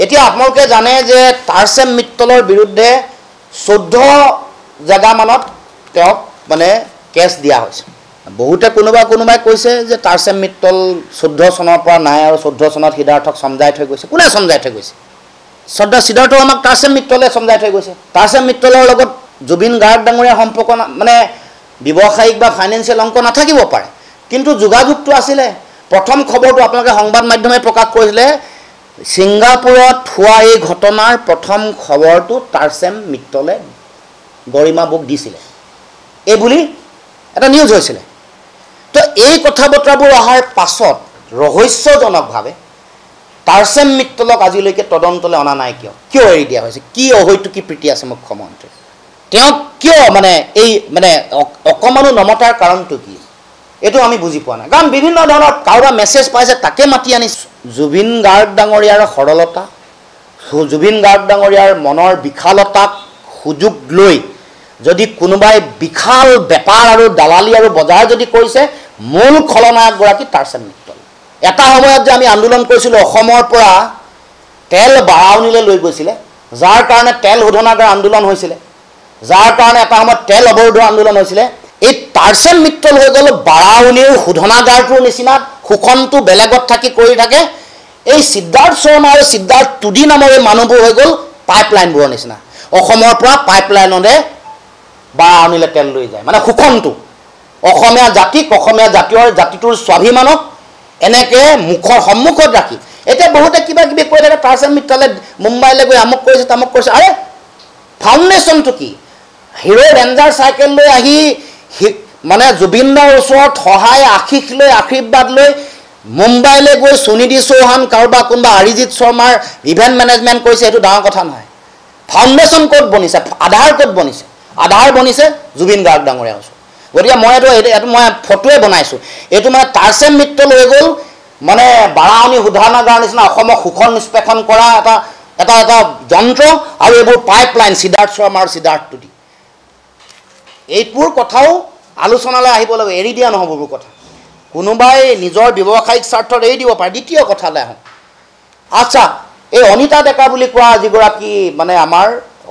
এতিয়া আপোনালোকে জানে যে টাৰচেম মিত্তলৰ বিৰুদ্ধে 14 জাগা মানত তেওঁক মানে কেছ দিয়া হৈছে বহুতে কোনোবাই কৈছে যে টাৰচেম মিত্তল 14 চনৰ পৰা নাই আৰু 14 চনত সিদ্ধাৰ্থক সমজাই থৈ গৈছে কোনে সমজাই থৈ গৈছে সিদ্ধাৰ্থ আমাক টাৰচেম মিত্তলে সমজাই থৈ গৈছে টাৰচেম মিত্তলৰ লগত জুবিন গাৰ্গ ডাঙৰীয়া সম্পৰ্ক মানে ব্যৱসায়িক বা ফাইনেন্সিয়েল অংক নাথাকিব পাৰে কিন্তু যোগাযোগটো আছিল প্ৰথম খবৰটো আপোনালোকে সংবাদ মাধ্যমে প্ৰকাশ কৰিলে সিংগাপুৰত হোৱা এই ঘটনাৰ প্ৰথম খবৰটো টাৰচেম মিত্তলে গৰিমা বুক দিছিল এই বুলি এটা নিউজ হৈছিল তো এই কথা বতৰাবোৰ অহাৰ পাছত ৰহস্যজনকভাৱে টাৰচেম মিত্তলক আজিলৈকে তদন্তলৈ অনা নাই কিয় এৰি দিয়া হৈছে কি অহৈতুকী প্ৰীতি আছে মুখ্যমন্ত্ৰী তেওঁ কিয় মানে এই মানে অকমানো নমতাৰ কাৰণটো কি এটো আমি বুজি পোৱা নাই কাৰণ বিভিন্ন ধৰণৰ কাউৰা মেছেজ পাইছে তাকে মাতি আনি জুবিন গাৰ্গ ডাঙৰীয়াৰ সৰলতা জুবিন গাৰ্গ ডাঙৰীয়াৰ মনৰ বিশালতাক সুযোগ লৈ যদি কোনোবাই বিশাল বেপাৰ আৰু দালালি আৰু বজাৰ যদি কৰিছে মূল খলনায়ক গৰাকী টাৰচেম মিত্তল এটা সময়ত যে আমি আন্দোলন কৰিছিলোঁ অসমৰ পৰা তেল বাৰাউনীলৈ লৈ গৈছিলে যাৰ কাৰণে তেল শোধনাগাৰ আন্দোলন হৈছিলে যাৰ কাৰণে এটা সময়ত তেল অৱৰোধৰ আন্দোলন হৈছিলে এই টাৰচেম মিত্তল হৈ গ'ল বাৰাউনীৰ শোধনাগাৰটোৰ নিচিনা শোষণটো বেলেগত থাকি কৰি থাকে এই সিদ্ধাৰ্থ শৰ্মা আৰু সিদ্ধাৰ্থ টুডি নামৰ এই মানুহবোৰ হৈ গ'ল পাইপলাইনবোৰৰ নিচিনা অসমৰ পৰা পাইপলাইনৰে বাৰাউনীলৈ তেল লৈ যায় মানে শোষণটো অসমীয়া জাতিটোৰ স্বাভিমানক এনেকৈ মুখৰ সন্মুখত ৰাখি এতিয়া বহুতে কিবা কিবি কৈ থাকে টাৰচেম মিত্তলে মুম্বাইলৈ গৈ আমুক কৰিছে তামুক কৰিছে আৰে ফাউণ্ডেশ্যনটো কি হিৰো ৰেঞ্জাৰ চাইকেল লৈ আহি মানে জুবিনদাৰ ওচৰত সহায় আশীষ লৈ আশীৰ্বাদ লৈ মুম্বাইলৈ গৈ সুনিধি চৌহান কাৰোবাৰ কোনোবা অৰিজিৎ শৰ্মাৰ ইভেণ্ট মেনেজমেণ্ট কৰিছে এইটো ডাঙৰ কথা নহয় ফাউণ্ডেশ্যন ক'ত বনিছে আধাৰ ক'ত বনিছে আধাৰ বনিছে জুবিন গাৰ্গ ডাঙৰীয়াৰ ওচৰত গতিকে মই ফটোৱে বনাইছোঁ এইটো মানে টাৰচেম মিত্তল হৈ গ'ল মানে বাৰাউনী শোধনাগাৰ নিচিনা অসমক শোষণ নিষ্পেষণ কৰা এটা যন্ত্ৰ আৰু এইবোৰ পাইপলাইন সিদ্ধাৰ্থ শৰ্মা আৰু সিদ্ধাৰ্থ টুডি এইবোৰ কথাও আলোচনালৈ আহিব লাগিব এৰি দিয়া নহ'ব এইবোৰ কথা কোনোবাই নিজৰ ব্যৱসায়িক স্বাৰ্থত এৰি দিব পাৰে দ্বিতীয় কথালৈ আহোঁ আচ্ছা এই অনিতা ডেকা বুলি কোৱা যিগৰাকী মানে আমাৰ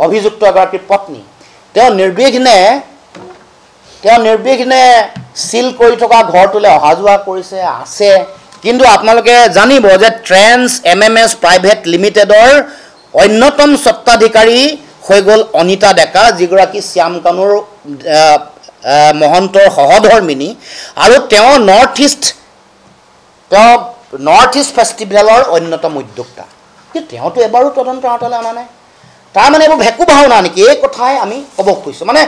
অভিযুক্ত এগৰাকীৰ পত্নী তেওঁ নিৰ্বিঘ্নে চিল কৰি থকা ঘৰটোলৈ অহা যোৱা কৰিছে আছে কিন্তু আপোনালোকে জানিব যে ট্ৰেন্স MMS প্ৰাইভেট লিমিটেডৰ অন্যতম স্বত্বাধিকাৰী হৈ গ'ল অনিতা ডেকা যিগৰাকী শ্যামকানুৰ মহন্তৰ সহধৰ্মিনী আৰু তেওঁ নৰ্থ ইষ্ট ফেষ্টিভেলৰ অন্যতম উদ্যোক্তা কিন্তু তেওঁতো এবাৰো তদন্ত আঁতৰলৈ অনা নাই তাৰমানে এইবোৰ ভেকু ভাওনা নেকি এই কথাই আমি ক'ব খুজিছোঁ মানে